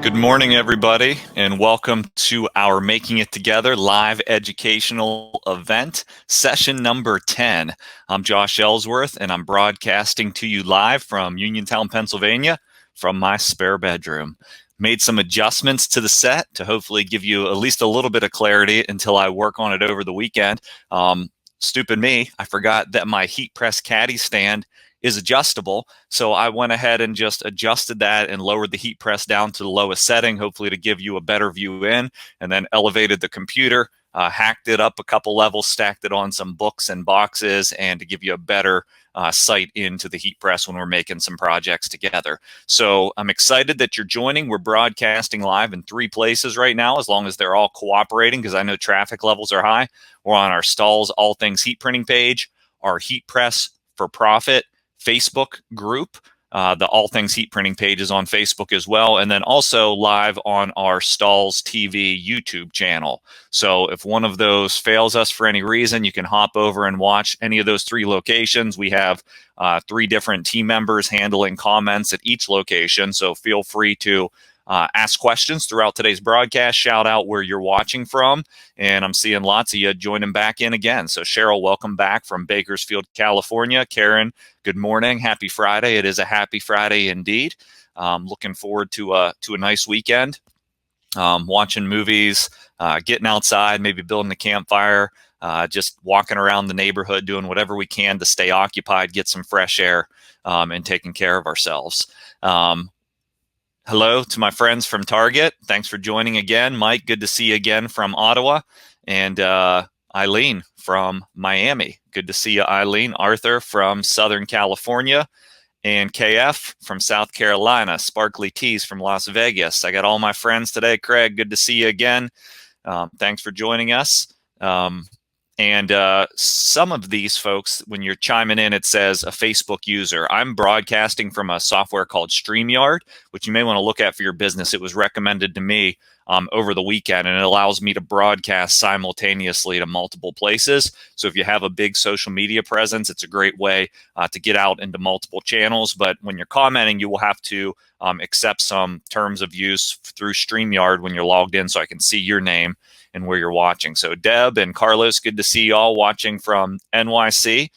Good morning, everybody, and welcome to our Making It Together live educational event, session number 10. I'm Josh Ellsworth, and I'm broadcasting to you live from Uniontown, Pennsylvania, from my spare bedroom. Made some adjustments to the set to hopefully give you at least a little bit of clarity until I work on it over the weekend. Stupid me, I forgot that my heat press caddy stand is adjustable. So I went ahead and just adjusted that and lowered the heat press down to the lowest setting, hopefully to give you a better view in, and then elevated the computer, hacked it up a couple levels, stacked it on some books and boxes, and to give you a better sight into the heat press when we're making some projects together. So I'm excited that you're joining. We're broadcasting live in 3 places right now, as long as they're all cooperating, because I know traffic levels are high. We're on our Stahls All Things Heat Printing page, our Heat Press for Profit Facebook group. The All Things Heat Printing page is on Facebook as well, and then also live on our Stahls TV YouTube channel. So if one of those fails us for any reason, you can hop over and watch any of those 3 locations. We have 3 different team members handling comments at each location, so feel free to ask questions throughout today's broadcast, shout out where you're watching from, and I'm seeing lots of you joining back in again. So Cheryl, welcome back from Bakersfield, California. Karen, good morning. Happy Friday. It is a happy Friday indeed. Looking forward to a nice weekend. Watching movies, getting outside, maybe building a campfire, just walking around the neighborhood, doing whatever we can to stay occupied, get some fresh air, and taking care of ourselves. Hello to my friends from Target. Thanks for joining again. Mike, good to see you again from Ottawa. And Eileen from Miami. Good to see you, Eileen. Arthur from Southern California. And KF from South Carolina. Sparkly Tees from Las Vegas. I got all my friends today. Craig, good to see you again. Thanks for joining us. And some of these folks, when you're chiming in, it says a Facebook user. I'm broadcasting from a software called StreamYard, which you may want to look at for your business. It was recommended to me over the weekend, and it allows me to broadcast simultaneously to multiple places. So if you have a big social media presence, it's a great way to get out into multiple channels. But when you're commenting, you will have to accept some terms of use through StreamYard when you're logged in, so I can see your name and where you're watching. So Deb and Carlos, good to see you all watching from NYC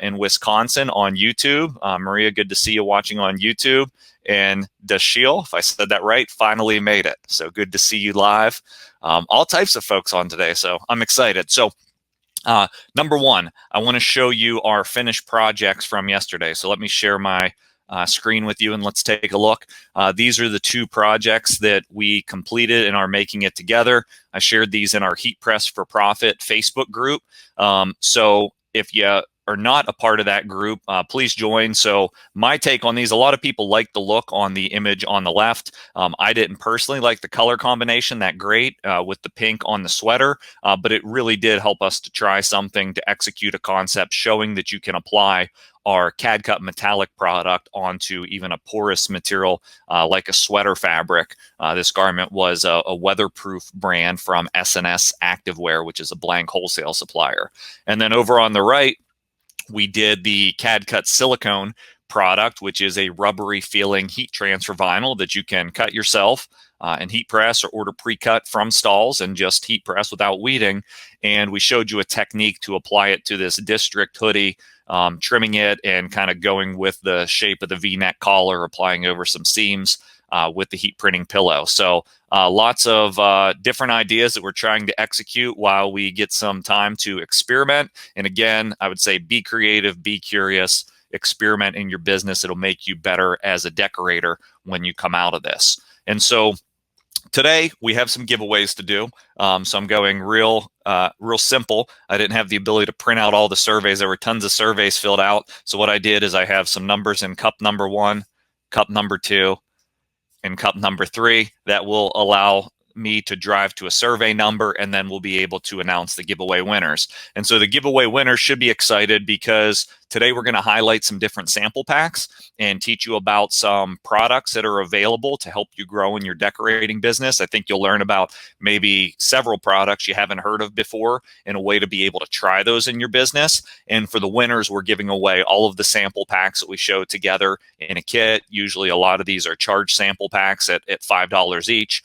in Wisconsin on YouTube. Maria, good to see you watching on YouTube. And Dashiel, if I said that right, finally made it. So good to see you live. All types of folks on today, so I'm excited. So number 1, I want to show you our finished projects from yesterday. So let me share my screen with you and let's take a look. These are the 2 projects that we completed and are making it together. I shared these in our Heat Press for Profit Facebook group. So if you are not a part of that group, please join. So my take on these, a lot of people like the look on the image on the left. I didn't personally like the color combination that great with the pink on the sweater, but it really did help us to try something to execute a concept showing that you can apply our CAD cut metallic product onto even a porous material like a sweater fabric. This garment was a weatherproof brand from S&S Activewear, which is a blank wholesale supplier. And then over on the right, we did the CAD cut silicone product, which is a rubbery feeling heat transfer vinyl that you can cut yourself and heat press or order pre-cut from Stahls and just heat press without weeding. And we showed you a technique to apply it to this district hoodie, trimming it and kind of going with the shape of the V-neck collar, applying over some seams with the heat printing pillow. So lots of different ideas that we're trying to execute while we get some time to experiment. And again, I would say be creative, be curious, experiment in your business. It'll make you better as a decorator when you come out of this. And so today we have some giveaways to do. So I'm going real simple. I didn't have the ability to print out all the surveys. There were tons of surveys filled out. So what I did is I have some numbers in cup number 1, cup number 2, and cup number 3 that will allow me to drive to a survey number, and then we'll be able to announce the giveaway winners. And so the giveaway winners should be excited because Today, we're going to highlight some different sample packs and teach you about some products that are available to help you grow in your decorating business. I think you'll learn about maybe several products you haven't heard of before and a way to be able to try those in your business. And for the winners, we're giving away all of the sample packs that we showed together in a kit. Usually a lot of these are charged sample packs at $5 each.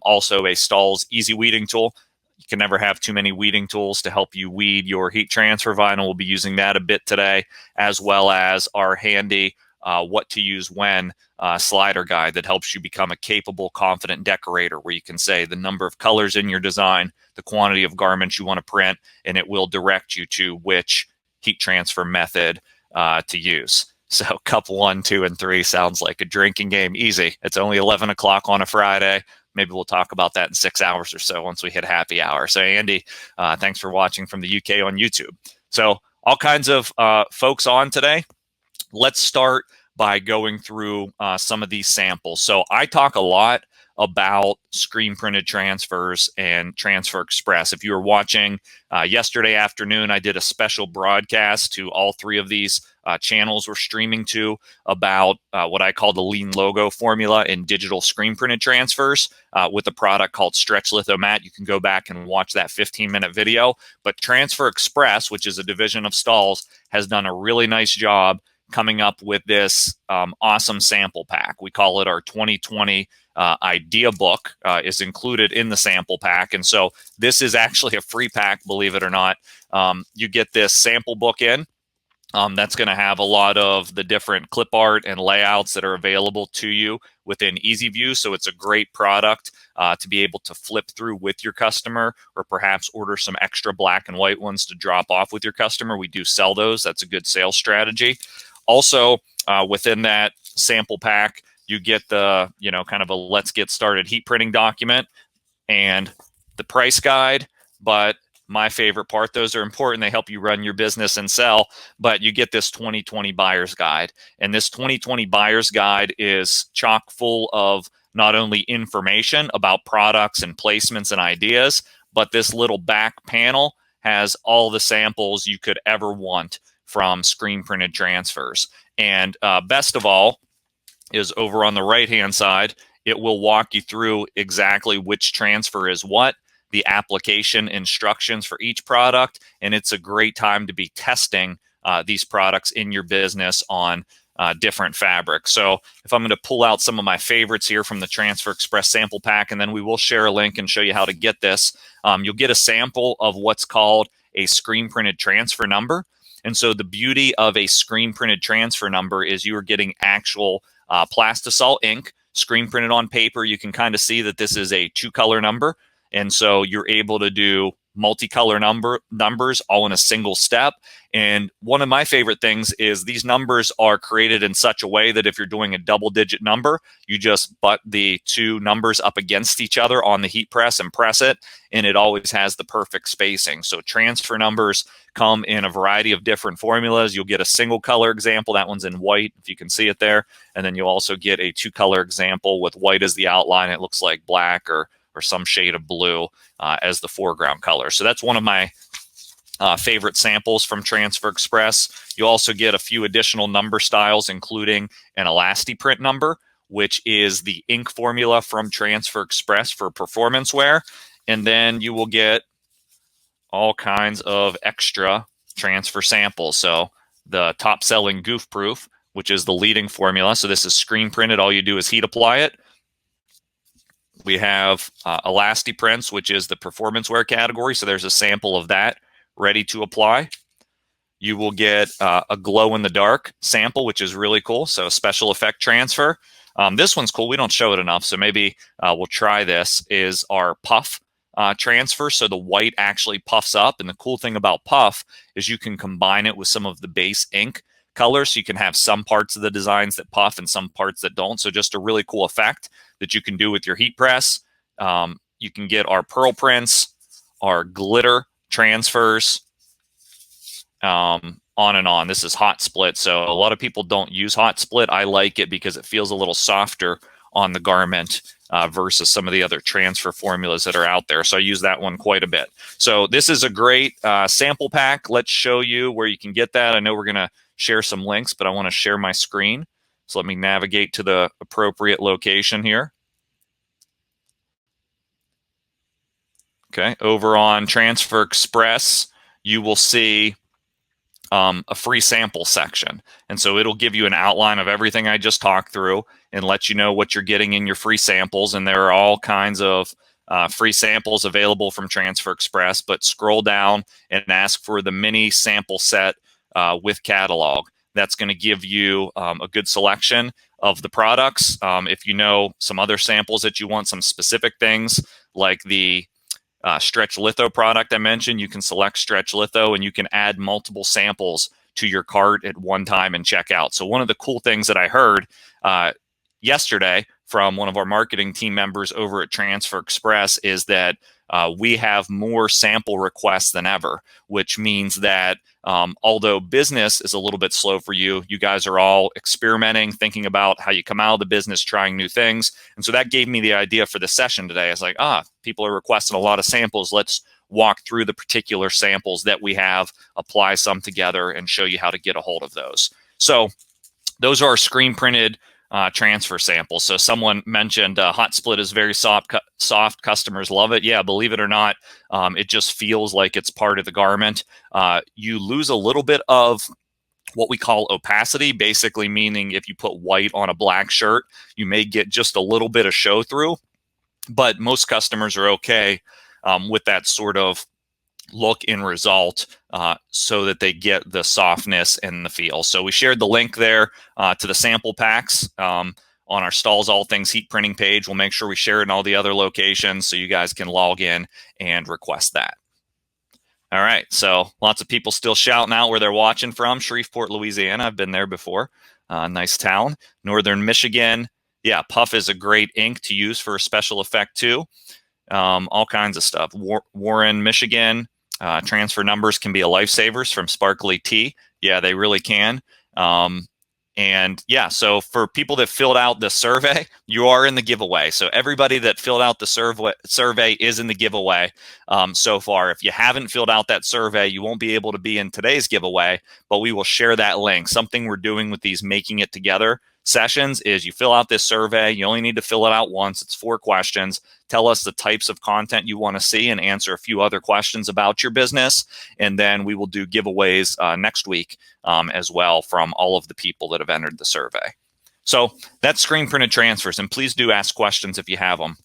Also a Stahls Easy Weeding Tool. You can never have too many weeding tools to help you weed your heat transfer vinyl. We'll be using that a bit today, as well as our handy what to use when slider guide that helps you become a capable, confident decorator, where you can say the number of colors in your design, the quantity of garments you want to print, and it will direct you to which heat transfer method to use. So cup 1, 2, and 3 sounds like a drinking game. Easy. It's only 11 o'clock on a Friday. Maybe we'll talk about that in 6 hours or so once we hit happy hour. So Andy, thanks for watching from the UK on YouTube. So all kinds of folks on today. Let's start by going through some of these samples. So I talk a lot about screen printed transfers and Transfer Express. If you were watching yesterday afternoon, I did a special broadcast to all 3 of these channels we're streaming to about what I call the lean logo formula in digital screen printed transfers with a product called Stretch Litho Mat. You can go back and watch that 15-minute video. But Transfer Express, which is a division of Stahls, has done a really nice job coming up with this awesome sample pack. We call it our 2020 idea book is included in the sample pack. And so this is actually a free pack, believe it or not. You get this sample book in. That's going to have a lot of the different clip art and layouts that are available to you within Easy View. So it's a great product to be able to flip through with your customer, or perhaps order some extra black and white ones to drop off with your customer. We do sell those. That's a good sales strategy. Also, within that sample pack, you get the, kind of a let's get started heat printing document and the price guide. But my favorite part, those are important. They help you run your business and sell, but you get this 2020 buyer's guide. And this 2020 buyer's guide is chock full of not only information about products and placements and ideas, but this little back panel has all the samples you could ever want from screen printed transfers. And best of all is over on the right-hand side, it will walk you through exactly which transfer is what, the application instructions for each product, and it's a great time to be testing these products in your business on different fabrics. So if I'm going to pull out some of my favorites here from the Transfer Express sample pack, and then we will share a link and show you how to get this, you'll get a sample of what's called a screen printed transfer number. And so the beauty of a screen printed transfer number is you are getting actual plastisol ink screen printed on paper. You can kind of see that this is a 2-color number. And so you're able to do multicolor numbers all in a single step. And one of my favorite things is these numbers are created in such a way that if you're doing a double-digit number, you just butt the 2 numbers up against each other on the heat press and press it, and it always has the perfect spacing. So transfer numbers come in a variety of different formulas. You'll get a single color example. That one's in white, if you can see it there. And then you'll also get a 2-color example with white as the outline. It looks like black or some shade of blue as the foreground color. So that's one of my favorite samples from Transfer Express. You also get a few additional number styles, including an ElastiPrint number, which is the ink formula from Transfer Express for performance wear. And then you will get all kinds of extra transfer samples. So the top selling Goof Proof, which is the leading formula. So this is screen printed. All you do is heat apply it. We have ElastiPrints, which is the performance wear category. So there's a sample of that ready to apply. You will get a glow in the dark sample, which is really cool. So special effect transfer. This one's cool. We don't show it enough, so maybe we'll try this, is our puff transfer. So the white actually puffs up. And the cool thing about puff is you can combine it with some of the base ink colors. So you can have some parts of the designs that puff and some parts that don't. So just a really cool effect that you can do with your heat press. You can get our pearl prints, our glitter transfers, on and on. This is hot split. So a lot of people don't use hot split. I like it because it feels a little softer on the garment versus some of the other transfer formulas that are out there. So I use that one quite a bit. So this is a great sample pack. Let's show you where you can get that. I know we're going to share some links, but I want to share my screen. So let me navigate to the appropriate location here. Okay, over on Transfer Express, you will see a free sample section. And so it'll give you an outline of everything I just talked through and let you know what you're getting in your free samples. And there are all kinds of free samples available from Transfer Express, but scroll down and ask for the mini sample set with catalog. That's going to give you a good selection of the products. If you know some other samples that you want, some specific things like the stretch litho product I mentioned, you can select stretch litho and you can add multiple samples to your cart at one time and check out. So one of the cool things that I heard yesterday from one of our marketing team members over at Transfer Express is that we have more sample requests than ever, which means that although business is a little bit slow for you, you guys are all experimenting, thinking about how you come out of the business, trying new things. And so that gave me the idea for the session today. I was like, people are requesting a lot of samples. Let's walk through the particular samples that we have, apply some together, and show you how to get a hold of those. So those are our screen printed transfer samples. So someone mentioned hot split is very soft. Customers love it. Yeah, believe it or not, it just feels like it's part of the garment. You lose a little bit of what we call opacity, basically meaning if you put white on a black shirt, you may get just a little bit of show through, but most customers are okay with that sort of look and result so that they get the softness and the feel. So we shared the link there to the sample packs on our Stahls All Things Heat Printing page. We'll make sure we share it in all the other locations so you guys can log in and request that. All right, so lots of people still shouting out where they're watching from. Shreveport, Louisiana. I've been there before. Nice town. Northern Michigan. Yeah, Puff is a great ink to use for a special effect too. All kinds of stuff. Warren, Michigan. Transfer numbers can be a lifesavers from Sparkly Tea. Yeah, they really can. And yeah, so for people that filled out the survey, you are in the giveaway. So everybody that filled out the survey is in the giveaway so far. If you haven't filled out that survey, you won't be able to be in today's giveaway, but we will share that link. Something we're doing with these Making It Together sessions is you fill out this survey. You only need to fill it out once. It's 4 questions. Tell us the types of content you want to see and answer a few other questions about your business. And then we will do giveaways next week as well from all of the people that have entered the survey. So that's screen printed transfers. And please do ask questions if you have them.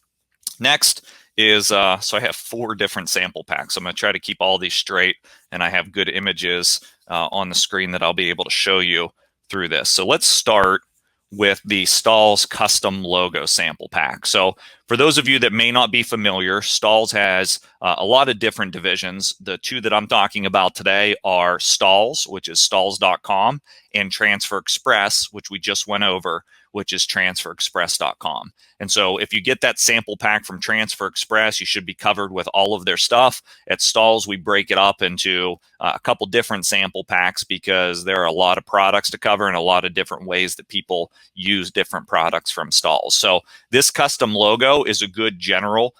Next is, so I have 4 different sample packs. I'm going to try to keep all these straight, and I have good images on the screen that I'll be able to show you through this. So let's start with the Stahls custom logo sample pack. So for those of you that may not be familiar, Stahls has a lot of different divisions. The 2 that I'm talking about today are Stahls, which is stahls.com, and Transfer Express, which we just went over, which is transferexpress.com. And so if you get that sample pack from Transfer Express, you should be covered with all of their stuff. At Stahls, we break it up into a couple different sample packs because there are a lot of products to cover and a lot of different ways that people use different products from Stahls. So this custom logo is a good general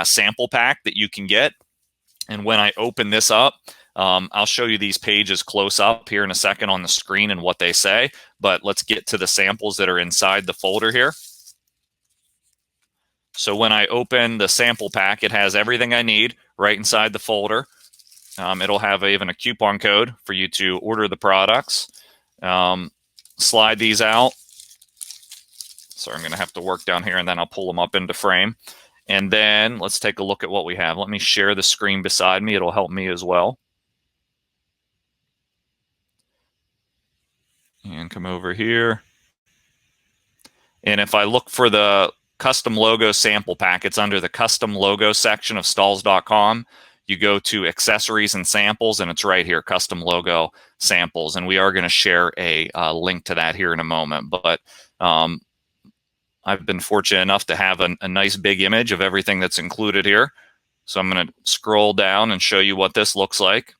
sample pack that you can get. And when I open this up, I'll show you these pages close up here in a second on the screen and what they say, but let's get to the samples that are inside the folder here. So when I open the sample pack, it has everything I need right inside the folder. It'll have even a coupon code for you to order the products. Slide these out. So I'm going to have to work down here and then I'll pull them up into frame. And then let's take a look at what we have. Let me share the screen beside me. It'll help me as well. And come over here. And if I look for the custom logo sample pack, it's under the custom logo section of stahls.com. You go to accessories and samples, and it's right here, custom logo samples. And we are going to share a link to that here in a moment. But I've been fortunate enough to have a nice big image of everything that's included here. So I'm going to scroll down and show you what this looks like.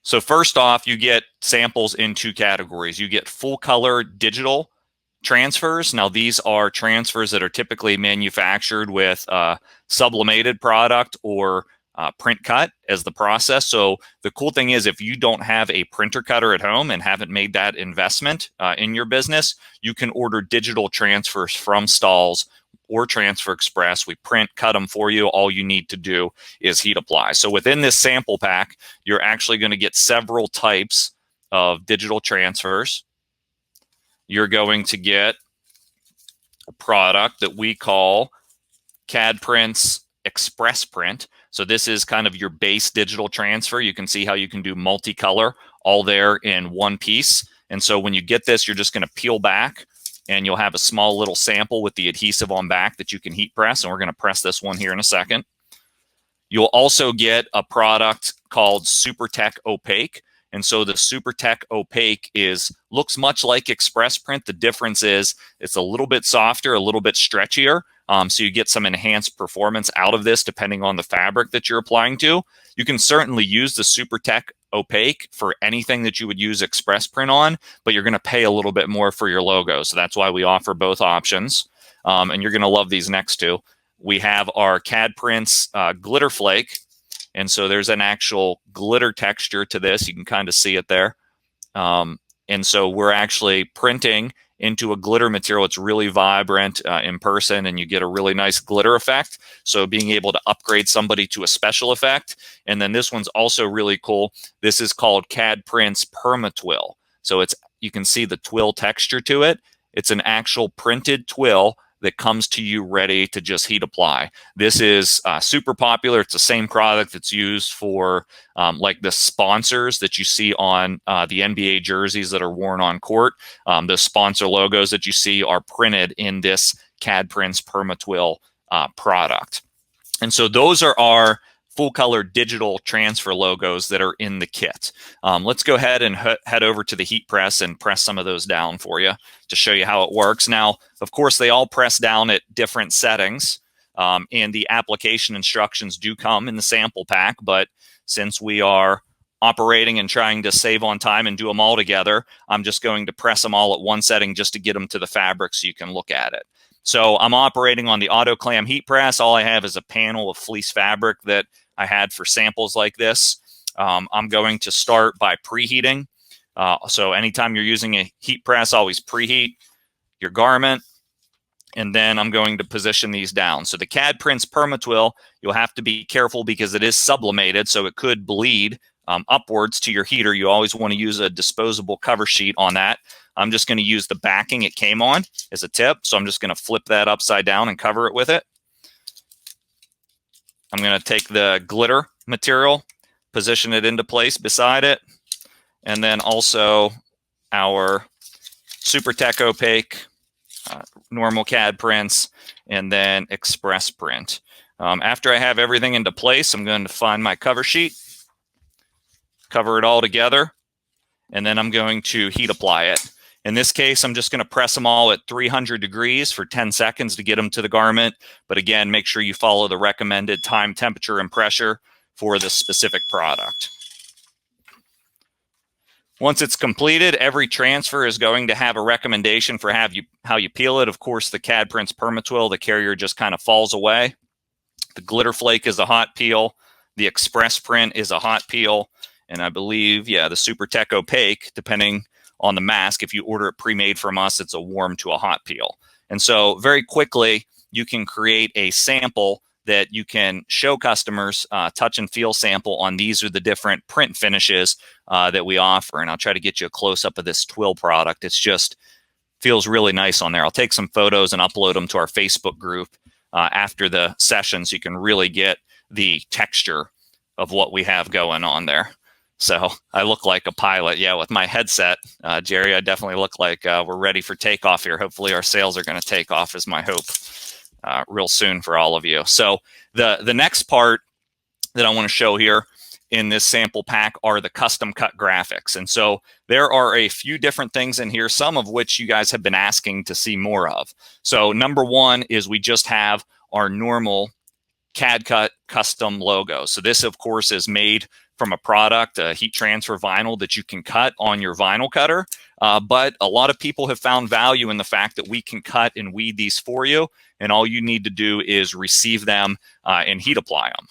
So first off, you get samples in 2 categories. You get full color digital transfers. Now these are transfers that are typically manufactured with sublimated product or print cut as the process. So the cool thing is, if you don't have a printer cutter at home and haven't made that investment in your business, you can order digital transfers from Stahls or Transfer Express. We print, cut them for you. All you need to do is heat apply. So within this sample pack, you're actually going to get several types of digital transfers. You're going to get a product that we call CAD Prints Express Print. So this is kind of your base digital transfer. You can see how you can do multicolor all there in one piece. And so when you get this, you're just going to peel back and you'll have a small little sample with the adhesive on back that you can heat press. And we're going to press this one here in a second. You'll also get a product called Super Tech Opaque. And so the Super Tech Opaque looks much like Express Print. The difference is it's a little bit softer, a little bit stretchier. So you get some enhanced performance out of this depending on the fabric that you're applying to. You can certainly use the Super Tech Opaque for anything that you would use Express Print on, but you're going to pay a little bit more for your logo. So that's why we offer both options. And you're going to love these next two. We have our CAD Prints Glitter Flake. And so there's an actual glitter texture to this. You can kind of see it there. And so we're actually printing into a glitter material. It's really vibrant in person, and you get a really nice glitter effect. So being able to upgrade somebody to a special effect. And then this one's also really cool. This is called CAD Prints Permatwill. So you can see the twill texture to it. It's an actual printed twill that comes to you ready to just heat apply. This is super popular. It's the same product that's used for like the sponsors that you see on the NBA jerseys that are worn on court. The sponsor logos that you see are printed in this CAD Prints Permatwill product. And so those are our full color digital transfer logos that are in the kit. Let's go ahead and head over to the heat press and press some of those down for you to show you how it works. Now, of course, they all press down at different settings, and the application instructions do come in the sample pack, but since we are operating and trying to save on time and do them all together, I'm just going to press them all at one setting just to get them to the fabric so you can look at it. So I'm operating on the auto clam heat press. All I have is a panel of fleece fabric that I had for samples like this. I'm going to start by preheating. So anytime you're using a heat press, always preheat your garment. And then I'm going to position these down. So the CAD Prints Permatwill, you'll have to be careful because it is sublimated, so it could bleed upwards to your heater. You always want to use a disposable cover sheet on that. I'm just going to use the backing it came on as a tip. So I'm just going to flip that upside down and cover it with it. I'm going to take the glitter material, position it into place beside it, and then also our Super Tech Opaque, normal CAD prints, and then Express Print. After I have everything into place, I'm going to find my cover sheet, cover it all together, and then I'm going to heat apply it. In this case, I'm just going to press them all at 300 degrees for 10 seconds to get them to the garment. But again, make sure you follow the recommended time, temperature, and pressure for this specific product. Once it's completed, every transfer is going to have a recommendation for how you peel it. Of course, the CAD Prints Permatwill, the carrier just kind of falls away. The Glitter Flake is a hot peel. The Express Print is a hot peel. And I believe, yeah, the Super Tech Opaque, depending on the mask, if you order it pre-made from us, it's a warm to a hot peel. And so very quickly, you can create a sample that you can show customers, touch and feel sample on. These are the different print finishes that we offer. And I'll try to get you a close-up of this twill product. It's just feels really nice on there. I'll take some photos and upload them to our Facebook group after the session so you can really get the texture of what we have going on there. So I look like a pilot. Yeah, with my headset, Jerry, I definitely look like we're ready for takeoff here. Hopefully our sales are going to take off is my hope real soon for all of you. So the next part that I want to show here in this sample pack are the custom cut graphics. And so there are a few different things in here, some of which you guys have been asking to see more of. So number one is we just have our normal CAD cut custom logo. So this, of course, is made from a product, a heat transfer vinyl that you can cut on your vinyl cutter. But a lot of people have found value in the fact that we can cut and weed these for you. And all you need to do is receive them and heat apply them.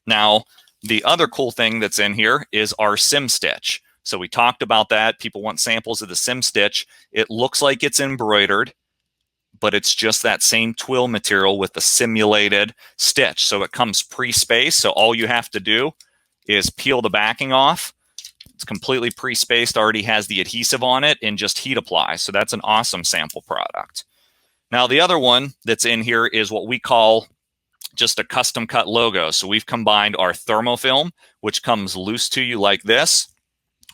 Now, the other cool thing that's in here is our sim stitch. So we talked about that. People want samples of the sim stitch. It looks like it's embroidered, but it's just that same twill material with the simulated stitch. So it comes pre-spaced. So all you have to do is peel the backing off. It's completely pre-spaced, already has the adhesive on it, and just heat apply. So that's an awesome sample product. Now, the other one that's in here is what we call just a custom cut logo. So we've combined our thermofilm, which comes loose to you like this,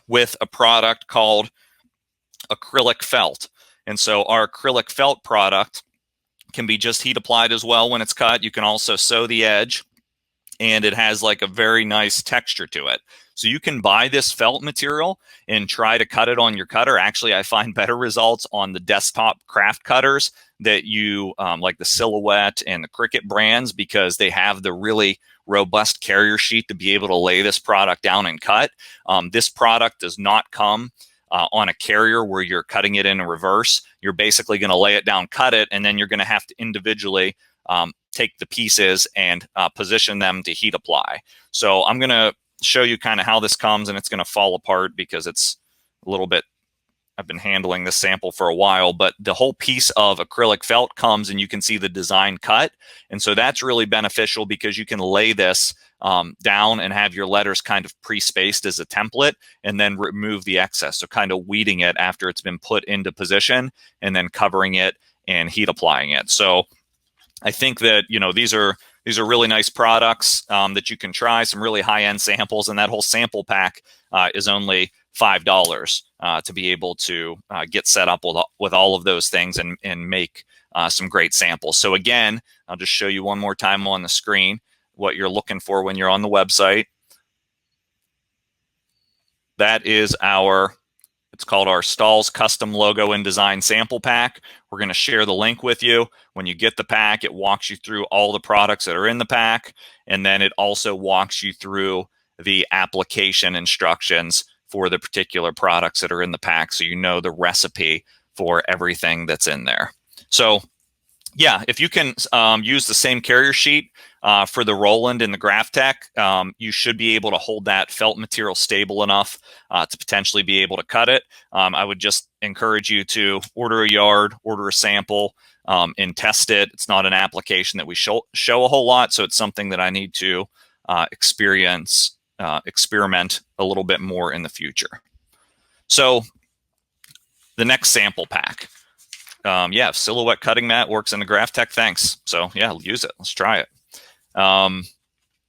with a product called acrylic felt. And so our acrylic felt product can be just heat applied as well when it's cut. You can also sew the edge, and it has like a very nice texture to it. So you can buy this felt material and try to cut it on your cutter. Actually, I find better results on the desktop craft cutters that you like the Silhouette and the Cricut brands, because they have the really robust carrier sheet to be able to lay this product down and cut. This product does not come on a carrier where you're cutting it in reverse. You're basically going to lay it down, cut it, and then you're going to have to individually take the pieces and position them to heat apply. So I'm going to show you kind of how this comes, and it's going to fall apart because it's a little bit, I've been handling this sample for a while, but the whole piece of acrylic felt comes, and you can see the design cut. And so that's really beneficial because you can lay this down and have your letters kind of pre-spaced as a template, and then remove the excess. So kind of weeding it after it's been put into position, and then covering it and heat applying it. So I think that, you know, these are really nice products that you can try, some really high-end samples, and that whole sample pack is only $5 to be able to get set up with all of those things and make some great samples. So again, I'll just show you one more time on the screen what you're looking for when you're on the website. That is it's called our Stahls Custom Logo and Design Sample Pack. We're going to share the link with you. When you get the pack, it walks you through all the products that are in the pack, and then it also walks you through the application instructions for the particular products that are in the pack, so you know the recipe for everything that's in there. So yeah, if you can use the same carrier sheet for the Roland and the Graphtec, you should be able to hold that felt material stable enough to potentially be able to cut it. I would just encourage you to order a yard, order a sample, and test it. It's not an application that we show a whole lot, so it's something that I need to experiment a little bit more in the future. So the next sample pack. Yeah, Silhouette cutting mat works in the Graphtec. Thanks. So yeah, use it. Let's try it.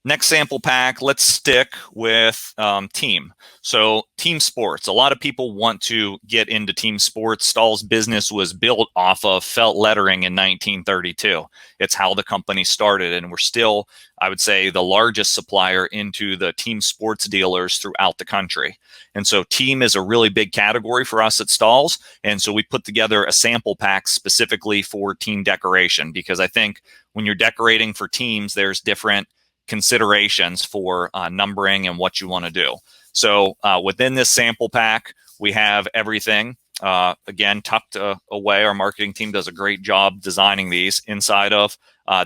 Next sample pack, let's stick with team. So team sports. A lot of people want to get into team sports. Stahl's business was built off of felt lettering in 1932. It's how the company started, and we're still, I would say, the largest supplier into the team sports dealers throughout the country. And so team is a really big category for us at Stahls. And so we put together a sample pack specifically for team decoration, because I think when you're decorating for teams, there's different considerations for numbering and what you want to do. So within this sample pack, we have everything, again, tucked away. Our marketing team does a great job designing these inside of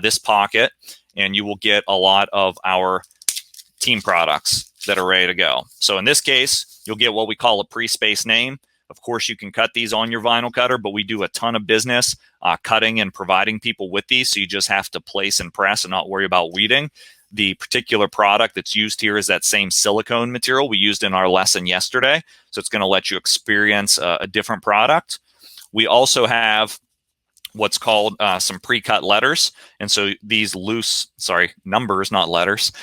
this pocket, and you will get a lot of our team products that are ready to go. So in this case, you'll get what we call a pre-space name. Of course, you can cut these on your vinyl cutter, but we do a ton of business cutting and providing people with these, so you just have to place and press and not worry about weeding. The particular product that's used here is that same silicone material we used in our lesson yesterday. So it's going to let you experience a different product. We also have what's called some pre-cut letters. And so these numbers, not letters.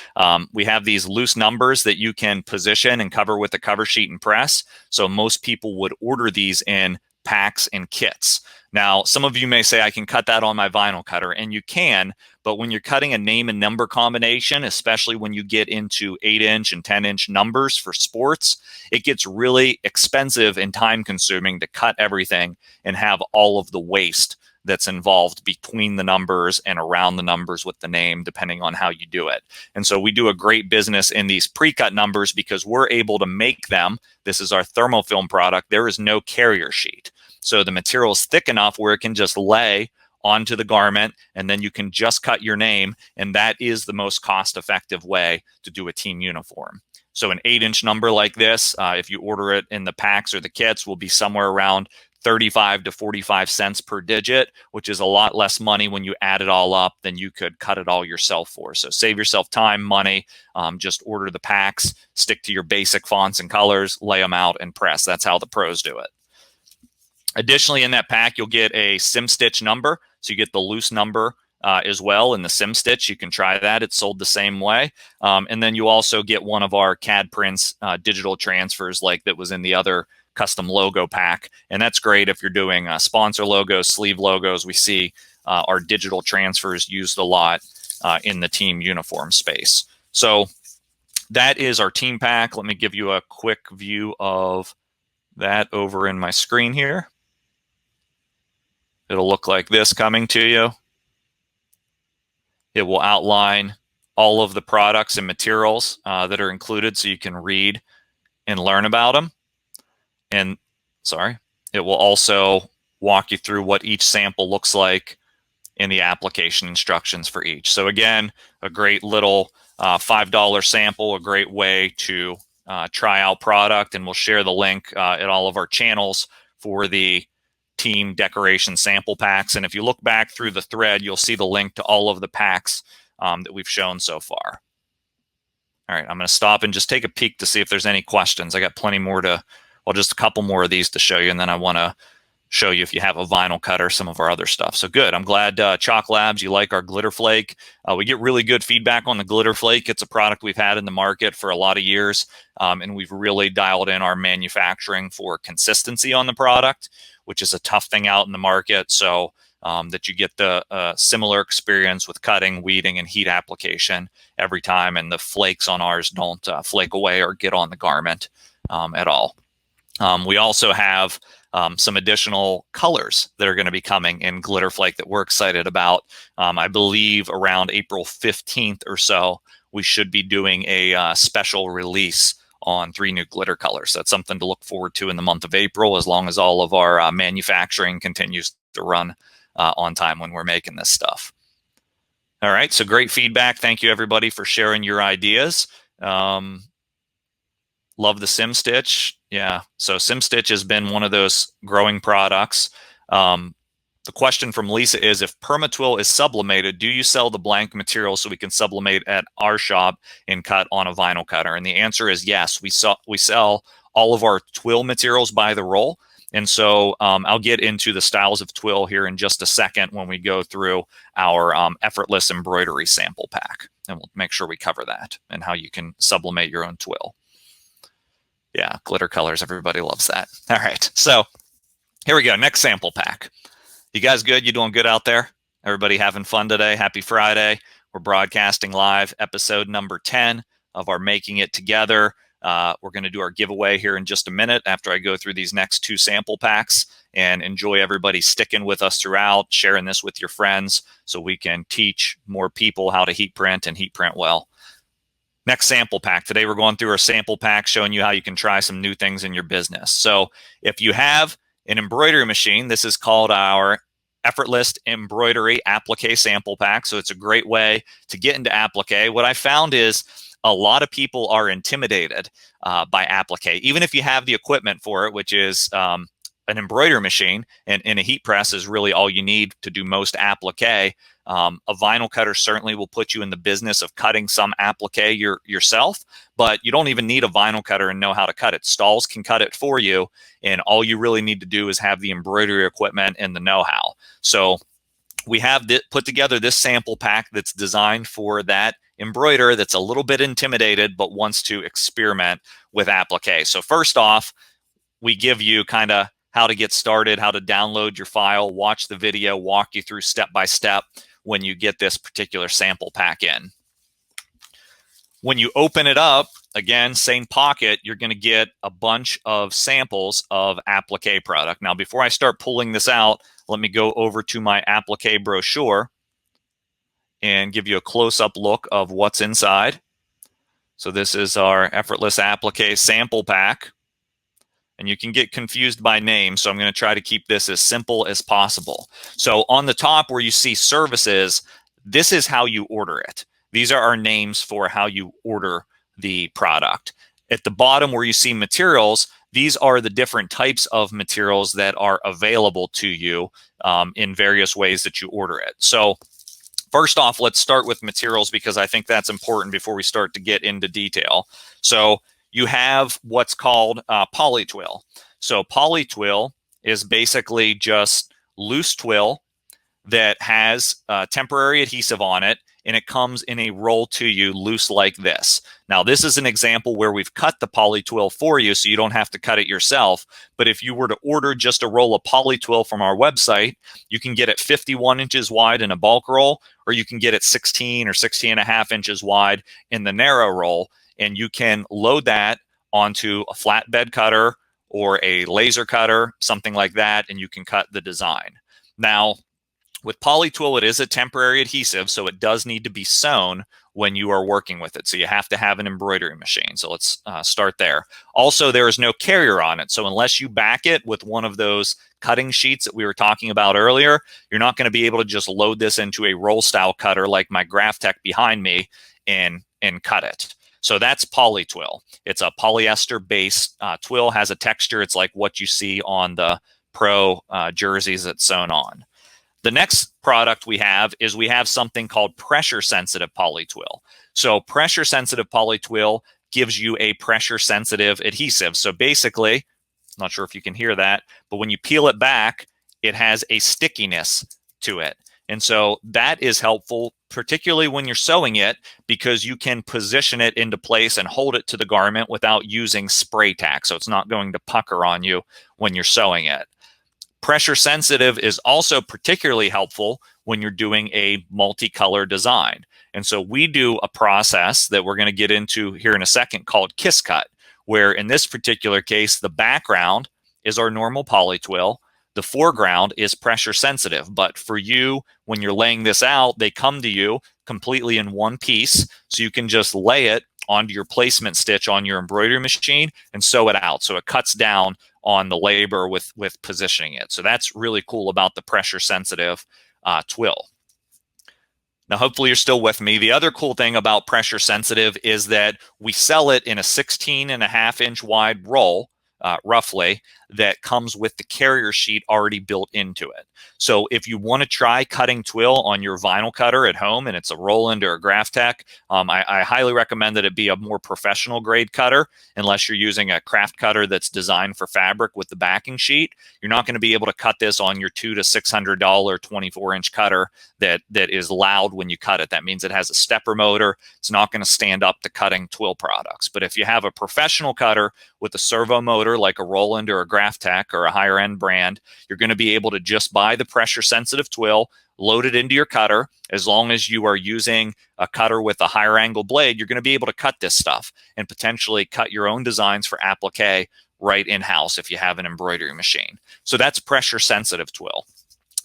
We have these loose numbers that you can position and cover with a cover sheet and press. So most people would order these in packs and kits. Now, some of you may say, I can cut that on my vinyl cutter, and you can, but when you're cutting a name and number combination, especially when you get into 8-inch and 10-inch numbers for sports, it gets really expensive and time-consuming to cut everything and have all of the waste that's involved between the numbers and around the numbers with the name, depending on how you do it. And so we do a great business in these pre-cut numbers because we're able to make them. This is our thermofilm product. There is no carrier sheet. So the material is thick enough where it can just lay onto the garment, and then you can just cut your name, and that is the most cost-effective way to do a team uniform. So an 8-inch number like this, if you order it in the packs or the kits, will be somewhere around 35 to 45 cents per digit, which is a lot less money when you add it all up than you could cut it all yourself for. So save yourself time, money, just order the packs, stick to your basic fonts and colors, lay them out, and press. That's how the pros do it. Additionally, in that pack, you'll get a sim stitch number. So you get the loose number as well in the sim stitch. You can try that. It's sold the same way. And then you also get one of our CAD prints, digital transfers like that was in the other custom logo pack. And that's great if you're doing sponsor logos, sleeve logos. We see our digital transfers used a lot in the team uniform space. So that is our team pack. Let me give you a quick view of that over in my screen here. It'll look like this coming to you. It will outline all of the products and materials that are included so you can read and learn about them. And it will also walk you through what each sample looks like in the application instructions for each. So again, a great little $5 sample, a great way to try out product, and we'll share the link at all of our channels for the team decoration sample packs. And if you look back through the thread, you'll see the link to all of the packs that we've shown so far. All right, I'm going to stop and just take a peek to see if there's any questions. I got plenty more just a couple more of these to show you, and then I want to show you if you have a vinyl cutter, some of our other stuff. So good. I'm glad Chalk Labs, you like our glitter flake. We get really good feedback on the glitter flake. It's a product we've had in the market for a lot of years, and we've really dialed in our manufacturing for consistency on the product, which is a tough thing out in the market. So that you get the similar experience with cutting, weeding, and heat application every time, and the flakes on ours don't flake away or get on the garment at all. We also have some additional colors that are going to be coming in Glitter Flake that we're excited about. I believe around April 15th or so, we should be doing a special release on 3 new glitter colors. That's something to look forward to in the month of April, as long as all of our manufacturing continues to run on time when we're making this stuff. All right, so great feedback. Thank you, everybody, for sharing your ideas. Love the Sim Stitch. Yeah, so Sim Stitch has been one of those growing products. The question from Lisa is, if Permatwill is sublimated, do you sell the blank material so we can sublimate at our shop and cut on a vinyl cutter? And the answer is yes. We sell all of our twill materials by the roll. And so I'll get into the styles of twill here in just a second when we go through our Effortless embroidery sample pack. And we'll make sure we cover that and how you can sublimate your own twill. Yeah, glitter colors. Everybody loves that. All right, so here we go. Next sample pack. You guys good? You doing good out there? Everybody having fun today? Happy Friday. We're broadcasting live episode number 10 of our Making It Together. We're going to do our giveaway here in just a minute after I go through these next 2 sample packs, and enjoy everybody sticking with us throughout, sharing this with your friends so we can teach more people how to heat print and heat print well. Next sample pack. Today we're going through our sample pack showing you how you can try some new things in your business. So if you have an embroidery machine, this is called our Effortless embroidery applique sample pack. So it's a great way to get into applique. What I found is a lot of people are intimidated by applique, even if you have the equipment for it, which is an embroidery machine, and a heat press is really all you need to do most applique. A vinyl cutter certainly will put you in the business of cutting some applique yourself, but you don't even need a vinyl cutter and know how to cut it. Stahls can cut it for you, and all you really need to do is have the embroidery equipment and the know-how. So we have put together this sample pack that's designed for that embroiderer that's a little bit intimidated but wants to experiment with applique. So first off, we give you kind of how to get started, how to download your file, watch the video, walk you through step by step when you get this particular sample pack in. When you open it up, again, same pocket, you're going to get a bunch of samples of applique product. Now, before I start pulling this out, let me go over to my applique brochure and give you a close-up look of what's inside. So this is our Effortless applique sample pack. and you can get confused by name, so I'm going to try to keep this as simple as possible. So on the top where you see services, this is how you order it. These are our names for how you order the product. At the bottom where you see materials, these are the different types of materials that are available to you in various ways that you order it. So first off, let's start with materials because I think that's important before we start to get into detail. So you have what's called poly twill. So poly twill is basically just loose twill that has temporary adhesive on it, and it comes in a roll to you loose like this. Now, this is an example where we've cut the poly twill for you, so you don't have to cut it yourself. But if you were to order just a roll of poly twill from our website, you can get it 51 inches wide in a bulk roll, or you can get it 16 or 16 and a half inches wide in the narrow roll, and you can load that onto a flatbed cutter or a laser cutter, something like that, and you can cut the design. Now, with poly twill, it is a temporary adhesive, so it does need to be sewn when you are working with it. So you have to have an embroidery machine. So let's start there. Also, there is no carrier on it. So unless you back it with one of those cutting sheets that we were talking about earlier, you're not going to be able to just load this into a roll style cutter like my Graphtec behind me and cut it. So that's poly twill. It's a polyester based twill, has a texture. It's like what you see on the pro jerseys that's sewn on. The next product we have something called pressure sensitive poly twill. So pressure sensitive poly twill gives you a pressure sensitive adhesive. So basically, I'm not sure if you can hear that, but when you peel it back, it has a stickiness to it. And so that is helpful, particularly when you're sewing it, because you can position it into place and hold it to the garment without using spray tack. So it's not going to pucker on you when you're sewing it. Pressure sensitive is also particularly helpful when you're doing a multicolor design. And so we do a process that we're going to get into here in a second called kiss cut, where in this particular case, the background is our normal poly twill. The foreground is pressure sensitive, but for you, when you're laying this out, they come to you completely in one piece. So you can just lay it onto your placement stitch on your embroidery machine and sew it out. So it cuts down on the labor with positioning it. So that's really cool about the pressure sensitive twill. Now, hopefully you're still with me. The other cool thing about pressure sensitive is that we sell it in a 16.5 inch wide roll, roughly, that comes with the carrier sheet already built into it. So if you want to try cutting twill on your vinyl cutter at home, and it's a Roland or a Graphtec, I highly recommend that it be a more professional grade cutter, unless you're using a craft cutter that's designed for fabric with the backing sheet. You're not going to be able to cut this on your $200 to $600 24-inch cutter that is loud when you cut it. That means it has a stepper motor. It's not going to stand up to cutting twill products. But if you have a professional cutter with a servo motor like a Roland or a Graphtec or a higher end brand, you're going to be able to just buy the pressure sensitive twill, load it into your cutter. As long as you are using a cutter with a higher angle blade, you're going to be able to cut this stuff and potentially cut your own designs for applique right in-house if you have an embroidery machine. So that's pressure sensitive twill.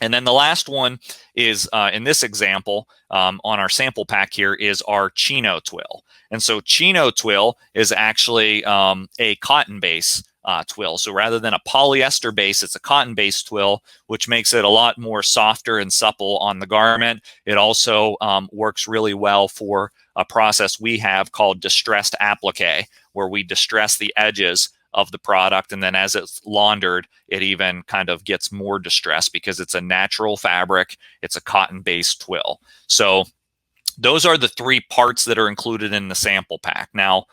And then the last one is, in this example, on our sample pack here, is our chino twill. And so chino twill is actually a cotton base twill. So rather than a polyester base, it's a cotton based twill, which makes it a lot more softer and supple on the garment. It also works really well for a process we have called distressed applique, where we distress the edges of the product, and then as it's laundered, it even kind of gets more distressed because it's a natural fabric. It's a cotton-based twill. So those are the three parts that are included in the sample pack. Now,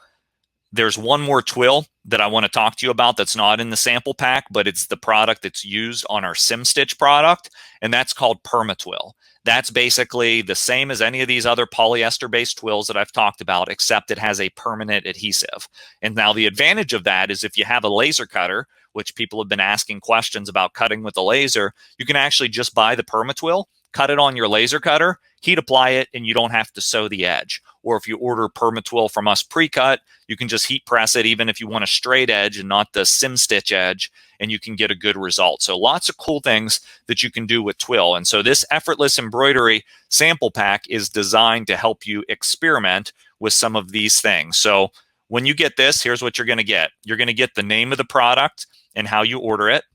there's one more twill that I want to talk to you about that's not in the sample pack, but it's the product that's used on our SimStitch product, and that's called PermaTwill. That's basically the same as any of these other polyester-based twills that I've talked about, except it has a permanent adhesive. And now the advantage of that is if you have a laser cutter, which people have been asking questions about cutting with a laser, you can actually just buy the PermaTwill, cut it on your laser cutter, heat apply it, and you don't have to sew the edge. Or if you order PermaTwill from us pre-cut, you can just heat press it even if you want a straight edge and not the SimStitch edge, and you can get a good result. So lots of cool things that you can do with twill. And so this Effortless Embroidery sample pack is designed to help you experiment with some of these things. So when you get this, here's what you're going to get. You're going to get the name of the product and how you order it.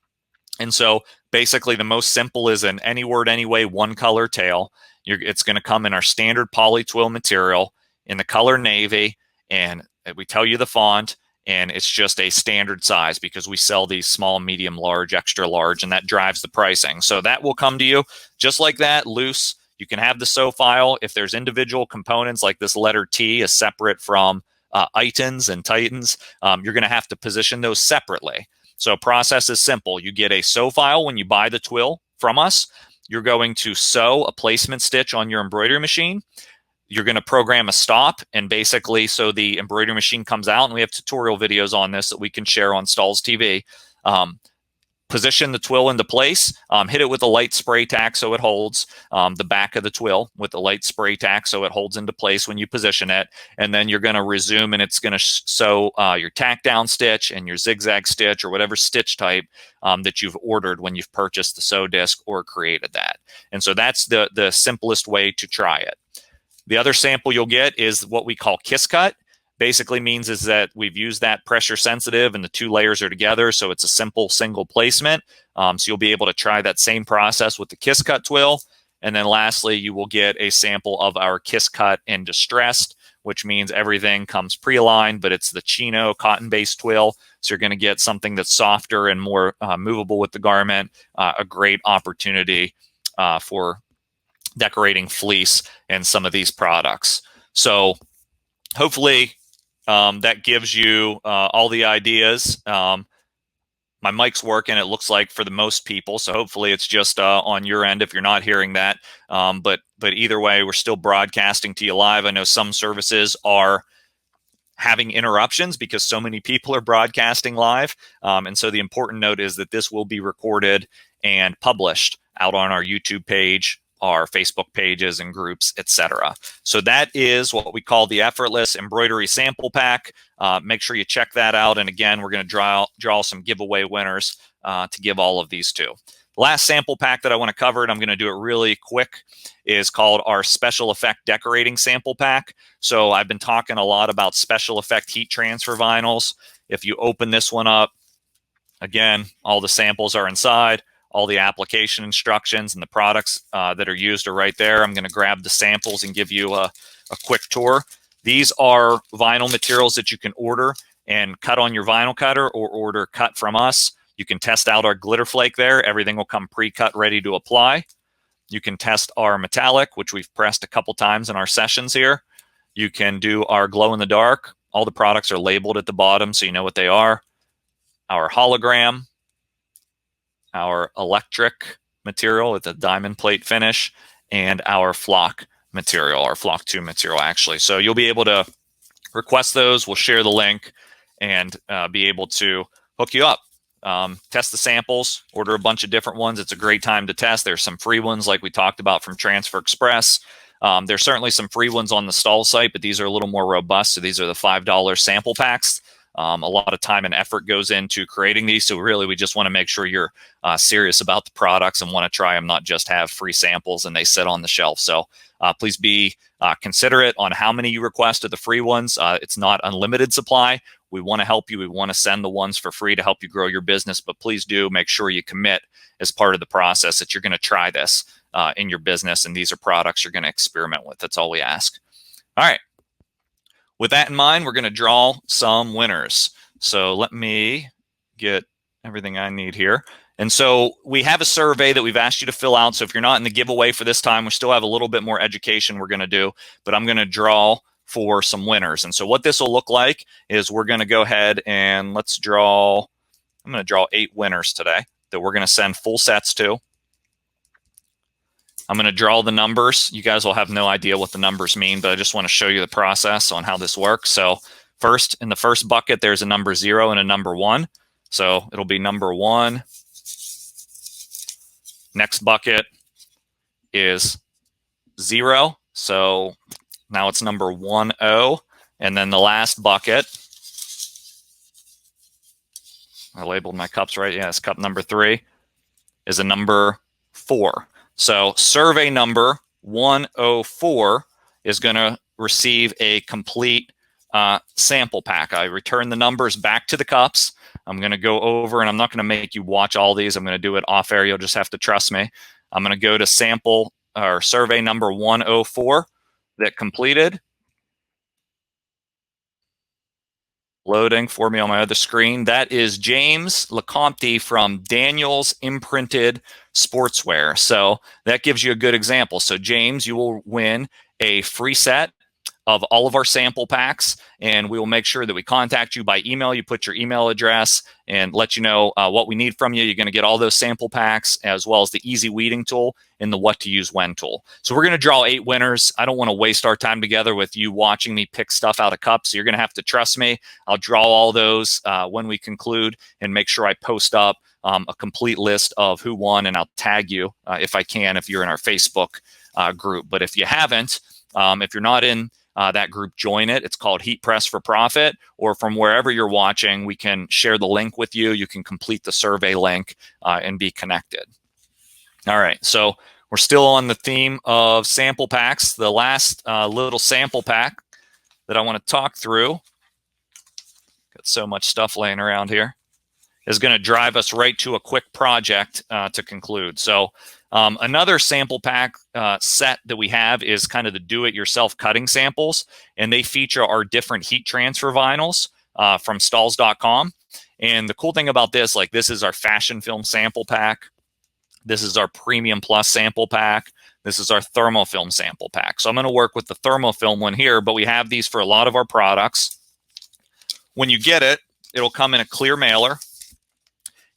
And so basically the most simple is an any word, anyway, one color tail. It's going to come in our standard poly twill material in the color navy, and we tell you the font, and it's just a standard size because we sell these small, medium, large, extra large, and that drives the pricing. So that will come to you just like that, loose. You can have the sew file. If there's individual components like this letter T is separate from Itons and Titans, you're going to have to position those separately. So process is simple. You get a sew file when you buy the twill from us. You're going to sew a placement stitch on your embroidery machine. You're going to program a stop, and basically so the embroidery machine comes out, and we have tutorial videos on this that we can share on Stahls TV. Position the twill into place, hit it with a light spray tack so it holds the back of the twill with the light spray tack so it holds into place when you position it. And then you're going to resume, and it's going to sew your tack down stitch and your zigzag stitch or whatever stitch type that you've ordered when you've purchased the sew disc or created that. And so that's the simplest way to try it. The other sample you'll get is what we call kiss cut. Basically means is that we've used that pressure sensitive and the two layers are together, so it's a simple single placement. So you'll be able to try that same process with the kiss cut twill. And then lastly, you will get a sample of our kiss cut in distressed, which means everything comes pre-aligned, but it's the chino cotton-based twill. So you're going to get something that's softer and more movable with the garment, a great opportunity for decorating fleece and some of these products. So hopefully that gives you all the ideas. My mic's working, it looks like, for the most people. So hopefully it's just on your end if you're not hearing that. But either way, we're still broadcasting to you live. I know some services are having interruptions because so many people are broadcasting live. And so the important note is that this will be recorded and published out on our YouTube page, our Facebook pages and groups, etc. So that is what we call the Effortless Embroidery Sample Pack. Make sure you check that out. And again, we're going to draw some giveaway winners to give all of these to. The last sample pack that I want to cover, and I'm going to do it really quick, is called our Special Effect Decorating Sample Pack. So I've been talking a lot about special effect heat transfer vinyls. If you open this one up, again, all the samples are inside. All the application instructions and the products that are used are right there. I'm going to grab the samples and give you a quick tour. These are vinyl materials that you can order and cut on your vinyl cutter or order cut from us. You can test out our glitter flake there. Everything will come pre-cut, ready to apply. You can test our metallic, which we've pressed a couple times in our sessions here. You can do our glow in the dark. All the products are labeled at the bottom so you know what they are. Our hologram, our electric material with a diamond plate finish, and our flock material, our flock 2 material actually. So you'll be able to request those. We'll share the link and be able to hook you up. Test the samples, order a bunch of different ones. It's a great time to test. There's some free ones like we talked about from Transfer Express. There's certainly some free ones on the Stahls site, but these are a little more robust. So these are the $5 sample packs. A lot of time and effort goes into creating these. So really, we just want to make sure you're serious about the products and want to try them, not just have free samples and they sit on the shelf. So please be considerate on how many you request of the free ones. It's not unlimited supply. We want to help you. We want to send the ones for free to help you grow your business. But please do make sure you commit as part of the process that you're going to try this in your business. And these are products you're going to experiment with. That's all we ask. All right. With that in mind, we're going to draw some winners. So let me get everything I need here. And so we have a survey that we've asked you to fill out. So if you're not in the giveaway for this time, we still have a little bit more education we're going to do, but I'm going to draw for some winners. And so what this will look like is we're going to go ahead and I'm going to draw 8 winners today that we're going to send full sets to. I'm going to draw the numbers. You guys will have no idea what the numbers mean, but I just want to show you the process on how this works. So first, in the first bucket, there's a number 0 and a number 1. So it'll be number 1. Next bucket is 0. So now it's number 10. And then the last bucket, I labeled my cups right. Yeah, it's cup number 3, is a number 4. So survey number 104 is going to receive a complete sample pack. I return the numbers back to the cups. I'm going to go over, and I'm not going to make you watch all these. I'm going to do it off air. You'll just have to trust me. I'm going to go to sample or survey number 104 that completed. Loading for me on my other screen. That is James Lecomte from Daniel's Imprinted Sportswear. So that gives you a good example. So James, you will win a free set of all of our sample packs, and we will make sure that we contact you by email. You put your email address and let you know what we need from you. You're going to get all those sample packs, as well as the easy weeding tool and the what to use when tool. So we're going to draw 8 winners. I don't want to waste our time together with you watching me pick stuff out of cups. So you're going to have to trust me. I'll draw all those when we conclude, and make sure I post up a complete list of who won, and I'll tag you if I can, if you're in our Facebook group. But if you haven't, if you're not in that group, join it. It's called Heat Press for Profit, or from wherever you're watching, we can share the link with you. You can complete the survey link and be connected. All right, so we're still on the theme of sample packs. The last little sample pack that I want to talk through, got so much stuff laying around here, is going to drive us right to a quick project to conclude. So another sample pack set that we have is kind of the do-it-yourself cutting samples, and they feature our different heat transfer vinyls from Stahls.com. And the cool thing about this, like, this is our fashion film sample pack. This is our premium plus sample pack. This is our thermofilm sample pack. So I'm going to work with the thermofilm one here, but we have these for a lot of our products. When you get it, it'll come in a clear mailer.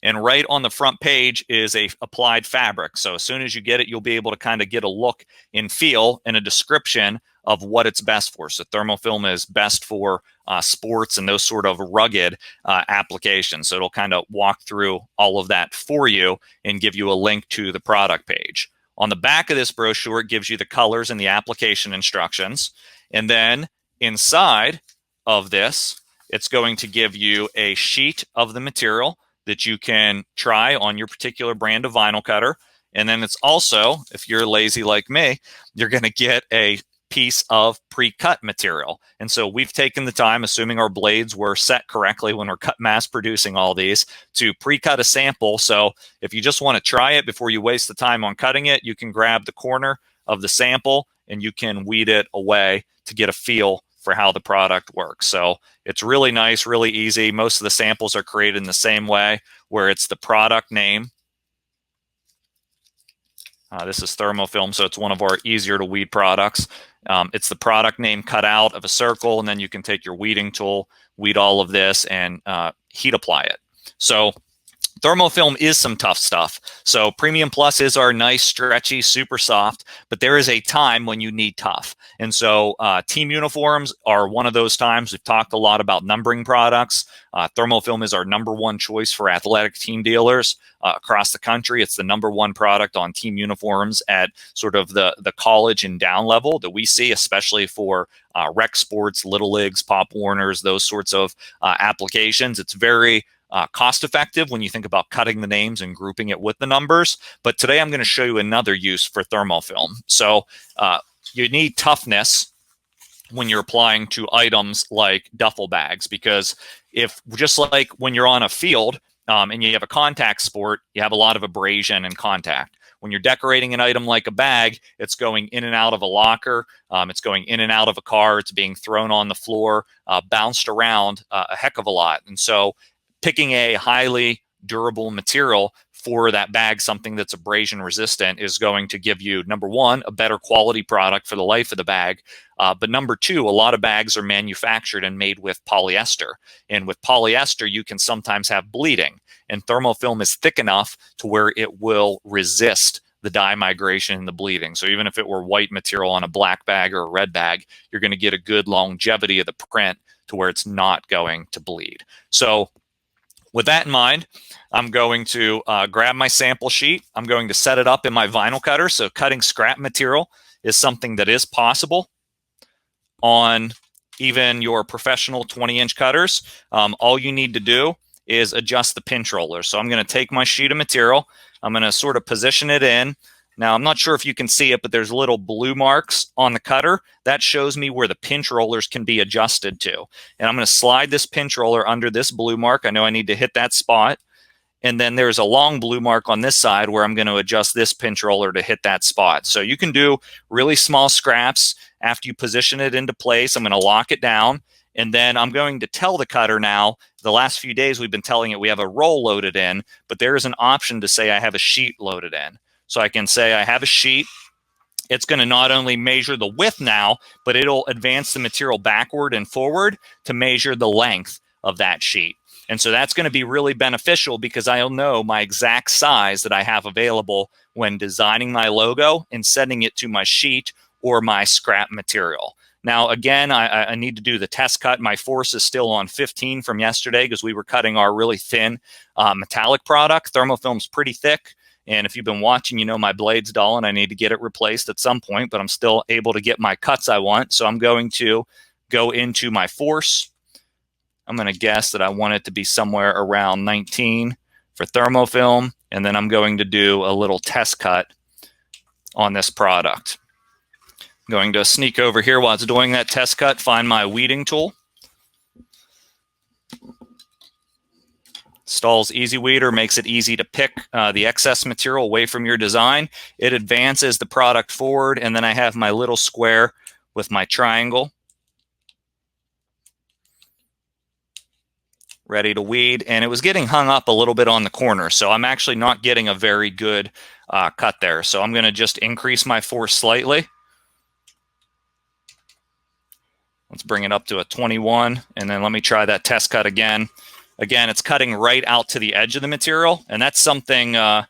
And right on the front page is a applied fabric. So as soon as you get it, you'll be able to kind of get a look and feel and a description of what it's best for. So thermofilm is best for sports and those sort of rugged applications. So it'll kind of walk through all of that for you and give you a link to the product page. On the back of this brochure, it gives you the colors and the application instructions. And then inside of this, it's going to give you a sheet of the material that you can try on your particular brand of vinyl cutter. And then it's also, if you're lazy like me, you're going to get a piece of pre-cut material. And so we've taken the time, assuming our blades were set correctly when we're mass producing all these, to pre-cut a sample. So if you just want to try it before you waste the time on cutting it, you can grab the corner of the sample and you can weed it away to get a feel for how the product works. So it's really nice, really easy. Most of the samples are created in the same way, where it's the product name. This is thermofilm, so it's one of our easier to weed products. It's the product name cut out of a circle, and then you can take your weeding tool, weed all of this, and heat apply it. So thermofilm is some tough stuff. So Premium Plus is our nice, stretchy, super soft, but there is a time when you need tough. And so team uniforms are one of those times. We've talked a lot about numbering products. Thermofilm is our #1 choice for athletic team dealers across the country. It's the #1 product on team uniforms at sort of the college and down level that we see, especially for rec sports, little leagues, Pop Warners, those sorts of applications. It's very cost effective when you think about cutting the names and grouping it with the numbers. But today I'm going to show you another use for thermofilm. So you need toughness when you're applying to items like duffel bags, because if, just like when you're on a field and you have a contact sport, you have a lot of abrasion and contact. When you're decorating an item like a bag, it's going in and out of a locker, it's going in and out of a car, it's being thrown on the floor, bounced around a heck of a lot. And so picking a highly durable material for that bag, something that's abrasion resistant, is going to give you, #1, a better quality product for the life of the bag. But #2, a lot of bags are manufactured and made with polyester. And with polyester, you can sometimes have bleeding. And thermofilm is thick enough to where it will resist the dye migration and the bleeding. So even if it were white material on a black bag or a red bag, you're going to get a good longevity of the print to where it's not going to bleed. So with that in mind, I'm going to grab my sample sheet. I'm going to set it up in my vinyl cutter. So cutting scrap material is something that is possible on even your professional 20-inch cutters. All you need to do is adjust the pinch roller. So I'm going to take my sheet of material. I'm going to sort of position it in. I'm Now, I'm not sure if you can see it, but there's little blue marks on the cutter. That shows me where the pinch rollers can be adjusted to. And I'm going to slide this pinch roller under this blue mark. I know I need to hit that spot. And then there's a long blue mark on this side where I'm going to adjust this pinch roller to hit that spot. So you can do really small scraps after you position it into place. I'm going to lock it down. And then I'm going to tell the cutter now, the last few days we've been telling it we have a roll loaded in, but there is an option to say I have a sheet loaded in. So I can say I have a sheet. It's going to not only measure the width now, but it'll advance the material backward and forward to measure the length of that sheet. And so that's going to be really beneficial because I'll know my exact size that I have available when designing my logo and sending it to my sheet or my scrap material. Now, again, I need to do the test cut. My force is still on 15 from yesterday because we were cutting our really thin metallic product. Thermofilm's pretty thick. And if you've been watching, you know my blade's dull and I need to get it replaced at some point, but I'm still able to get my cuts I want. So I'm going to go into my force. I'm going to guess that I want it to be somewhere around 19 for thermofilm. And then I'm going to do a little test cut on this product. I'm going to sneak over here while it's doing that test cut, find my weeding tool. Stahls Easy Weeder makes it easy to pick the excess material away from your design. It advances the product forward, and then I have my little square with my triangle ready to weed, and it was getting hung up a little bit on the corner, so I'm actually not getting a very good cut there. So I'm going to just increase my force slightly. Let's bring it up to a 21, and then let me try that test cut again. Again, it's cutting right out to the edge of the material, and that's something I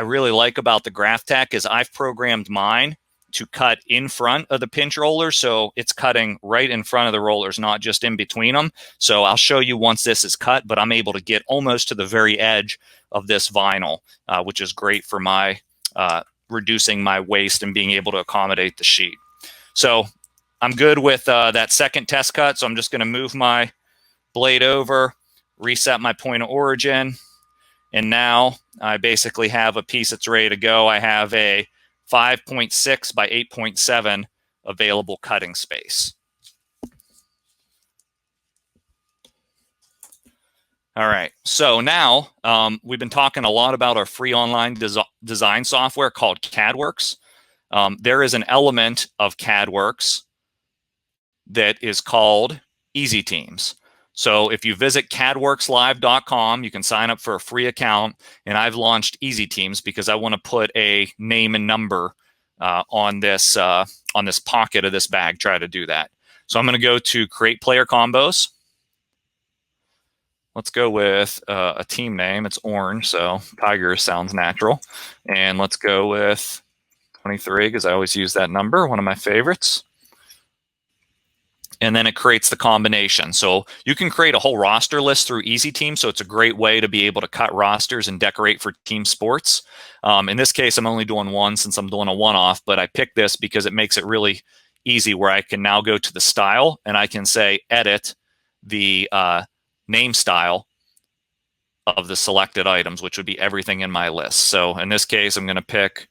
really like about the Graphtec is I've programmed mine to cut in front of the pinch rollers, so it's cutting right in front of the rollers, not just in between them. So I'll show you once this is cut, but I'm able to get almost to the very edge of this vinyl, which is great for my reducing my waste and being able to accommodate the sheet. So I'm good with that second test cut, so I'm just going to move my blade over, reset my point of origin, and now I basically have a piece that's ready to go. I have a 5.6 by 8.7 available cutting space. All right, so now we've been talking a lot about our free online design software called CADWorks. There is an element of CADWorks that is called Easy Teams. So if you visit cadworkslive.com, you can sign up for a free account, and I've launched Easy Teams because I want to put a name and number on this pocket of this bag. Try to do that. So I'm going to go to Create Player Combos. Let's go with a team name. It's orange, so Tiger sounds natural. And let's go with 23 because I always use that number, one of my favorites. And then it creates the combination. So you can create a whole roster list through Easy Team. So it's a great way to be able to cut rosters and decorate for team sports. In this case, I'm only doing one since I'm doing a one-off, but I picked this because it makes it really easy where I can now go to the style and I can say edit the name style of the selected items, which would be everything in my list. So in this case, I'm going to pick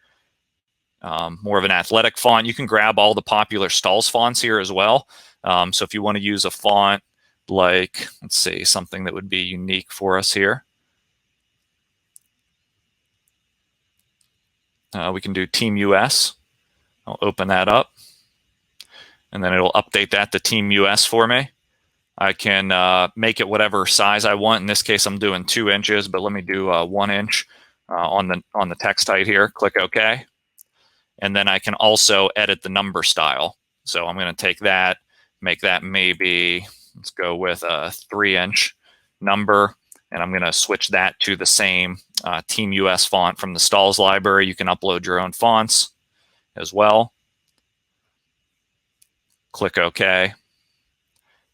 more of an athletic font. You can grab all the popular Stahls fonts here as well. So if you want to use a font like, let's see, something that would be unique for us here. We can do Team US. I'll open that up. And then it'll update that to Team US for me. I can make it whatever size I want. In this case, I'm doing 2 inches, but let me do 1 inch on the text height here. Click OK. And then I can also edit the number style. So I'm going to take that, make that maybe, let's go with a 3-inch number, and I'm going to switch that to the same Team US font from the Stahls library. You can upload your own fonts as well. Click OK,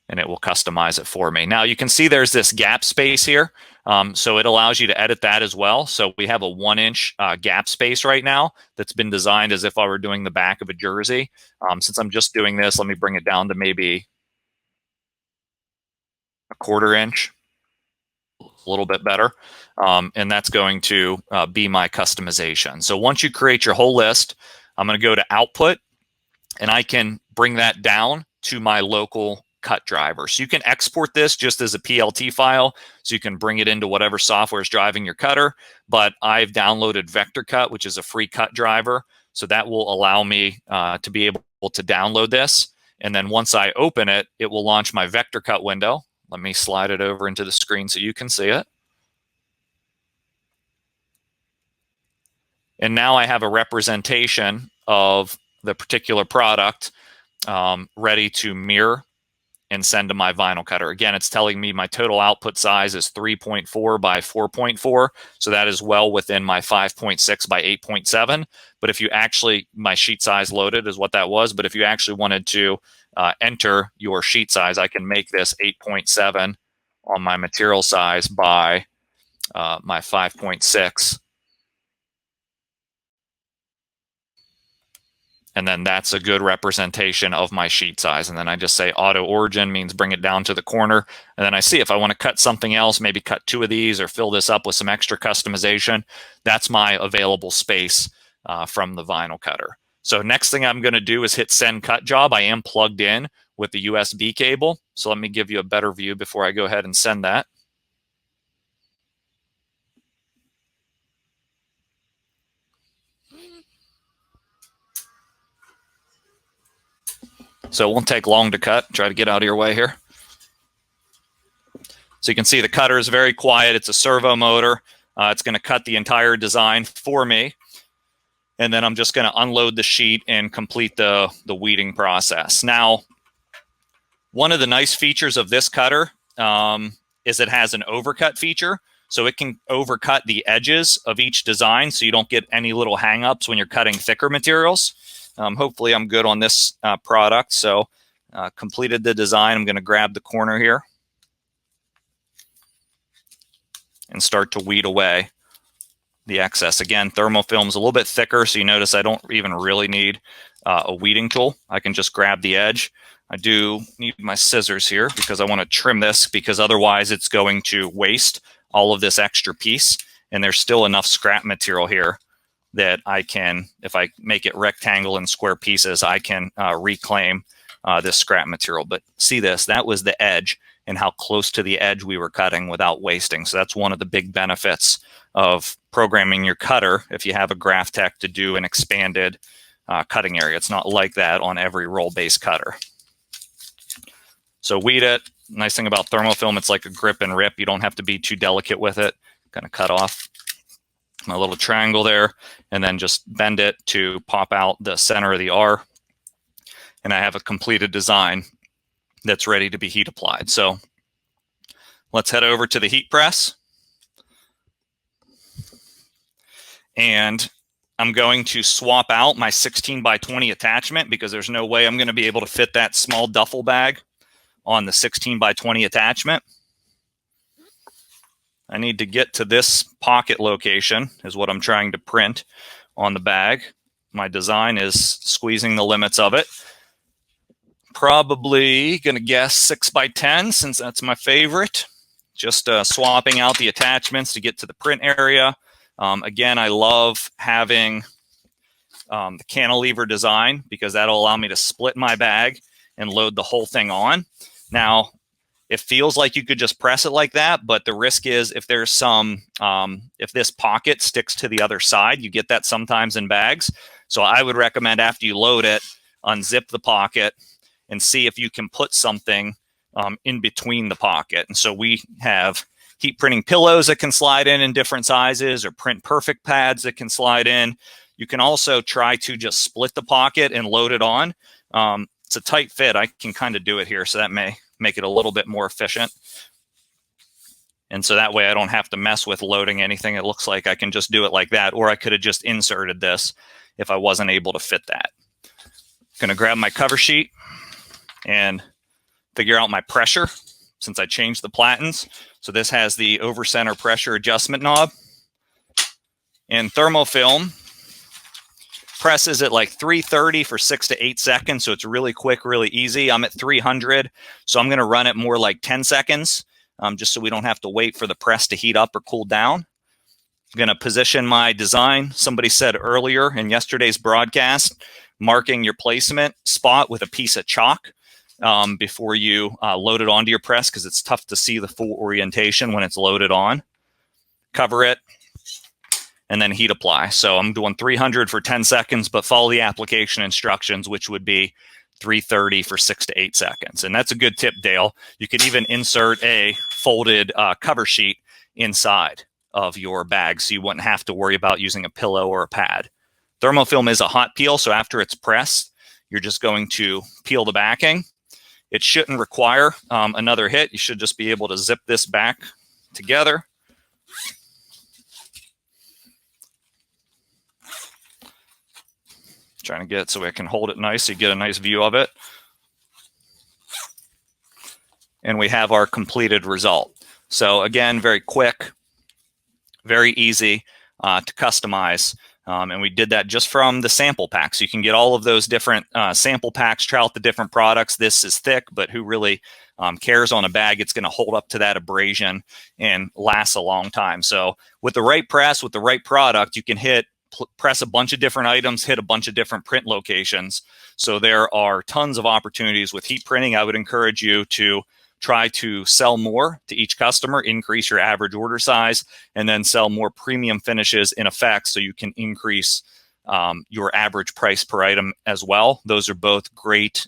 and it will customize it for me. Now you can see there's this gap space here, so it allows you to edit that as well. So we have a 1-inch gap space right now that's been designed as if I were doing the back of a jersey. Since I'm just doing this, let me bring it down to maybe a 1/4 inch. a little bit better. And that's going to be my customization. So once you create your whole list, I'm going to go to output, and I can bring that down to my local cut driver. So you can export this just as a PLT file, so you can bring it into whatever software is driving your cutter. But I've downloaded Vector Cut, which is a free cut driver. So that will allow me to be able to download this. And then once I open it, it will launch my Vector Cut window. Let me slide it over into the screen so you can see it. And now I have a representation of the particular product ready to mirror and send to my vinyl cutter. Again, it's telling me my total output size is 3.4 by 4.4. So that is well within my 5.6 by 8.7. But if you actually, my sheet size loaded is what that was. But if you actually wanted to enter your sheet size, I can make this 8.7 on my material size by my 5.6. And then that's a good representation of my sheet size. And then I just say auto origin means bring it down to the corner. And then I see if I want to cut something else, maybe cut 2 of these or fill this up with some extra customization. That's my available space from the vinyl cutter. So next thing I'm going to do is hit send cut job. I am plugged in with the USB cable. So let me give you a better view before I go ahead and send that. So it won't take long to cut. Try to get out of your way here. So you can see the cutter is very quiet. It's a servo motor. It's going to cut the entire design for me. And then I'm just going to unload the sheet and complete the weeding process. Now, one of the nice features of this cutter is it has an overcut feature. So it can overcut the edges of each design so you don't get any little hang-ups when you're cutting thicker materials. Hopefully I'm good on this product. So completed the design. I'm going to grab the corner here and start to weed away the excess. Again, thermofilm is a little bit thicker, so you notice I don't even really need a weeding tool. I can just grab the edge. I do need my scissors here because I want to trim this, because otherwise it's going to waste all of this extra piece. And there's still enough scrap material here that I can, if I make it rectangle and square pieces, I can reclaim this scrap material. But see this, that was the edge and how close to the edge we were cutting without wasting. So that's one of the big benefits of programming your cutter if you have a Graphtec to do an expanded cutting area. It's not like that on every roll-based cutter. So weed it. Nice thing about thermofilm, it's like a grip and rip. You don't have to be too delicate with it. Going to cut off my little triangle there and then just bend it to pop out the center of the R. And I have a completed design that's ready to be heat applied. So let's head over to the heat press. And I'm going to swap out my 16 by 20 attachment because there's no way I'm going to be able to fit that small duffel bag on the 16 by 20 attachment. I need to get to this pocket location is what I'm trying to print on the bag. My design is squeezing the limits of it. Probably going to guess 6 by 10 since that's my favorite. Just swapping out the attachments to get to the print area. Again, I love having the cantilever design because that'll allow me to split my bag and load the whole thing on. Now, it feels like you could just press it like that, but the risk is if there's some, if this pocket sticks to the other side, you get that sometimes in bags. So I would recommend after you load it, unzip the pocket and see if you can put something in between the pocket. And so we have heat printing pillows that can slide in different sizes, or print perfect pads that can slide in. You can also try to just split the pocket and load it on. It's a tight fit. I can kind of do it here, so that may make it a little bit more efficient. And so that way I don't have to mess with loading anything. It looks like I can just do it like that, or I could have just inserted this if I wasn't able to fit that. Going to grab my cover sheet and figure out my pressure since I changed the platens. So this has the over center pressure adjustment knob. And thermofilm presses at like 330 for 6 to 8 seconds. So it's really quick, really easy. I'm at 300. So I'm going to run it more like 10 seconds just so we don't have to wait for the press to heat up or cool down. I'm going to position my design. Somebody said earlier in yesterday's broadcast, marking your placement spot with a piece of chalk before you load it onto your press, because it's tough to see the full orientation when it's loaded on. Cover it, and then heat apply. So I'm doing 300 for 10 seconds, but follow the application instructions, which would be 330 for 6 to 8 seconds. And that's a good tip, Dale. You could even insert a folded cover sheet inside of your bag, so you wouldn't have to worry about using a pillow or a pad. Thermofilm is a hot peel, so after it's pressed, you're just going to peel the backing. It shouldn't require another hit. You should just be able to zip this back together. Trying to get it so I can hold it nice so you get a nice view of it. And we have our completed result. So again, very quick, very easy to customize. And we did that just from the sample pack. So you can get all of those different sample packs, try out the different products. This is thick, but who really cares on a bag? It's going to hold up to that abrasion and last a long time. So with the right press, with the right product, you can press a bunch of different items, hit a bunch of different print locations. So there are tons of opportunities with heat printing. I would encourage you to try to sell more to each customer, increase your average order size, and then sell more premium finishes in effect so you can increase your average price per item as well. Those are both great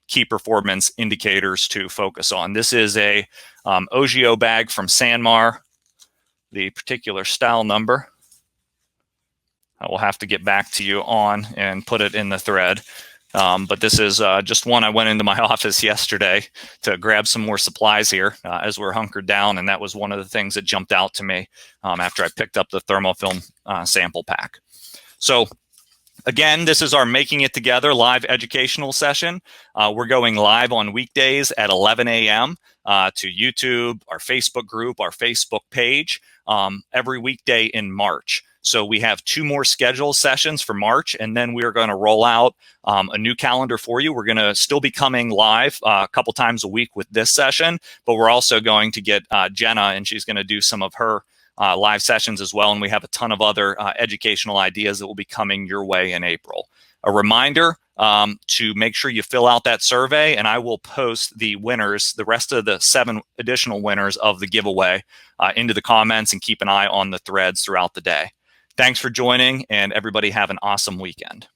key performance indicators to focus on. This is a OGIO bag from Sanmar. The particular style number I will have to get back to you on and put it in the thread. But this is just one. I went into my office yesterday to grab some more supplies here as we're hunkered down. And that was one of the things that jumped out to me after I picked up the thermofilm sample pack. So again, this is our Making It Together live educational session. We're going live on weekdays at 11 a.m. To YouTube, our Facebook group, our Facebook page, every weekday in March. So we have 2 more scheduled sessions for March, and then we are going to roll out a new calendar for you. We're going to still be coming live a couple times a week with this session, but we're also going to get Jenna, and she's going to do some of her live sessions as well. And we have a ton of other educational ideas that will be coming your way in April. A reminder to make sure you fill out that survey, and I will post the winners, the rest of the 7 additional winners of the giveaway into the comments, and keep an eye on the threads throughout the day. Thanks for joining, and everybody have an awesome weekend.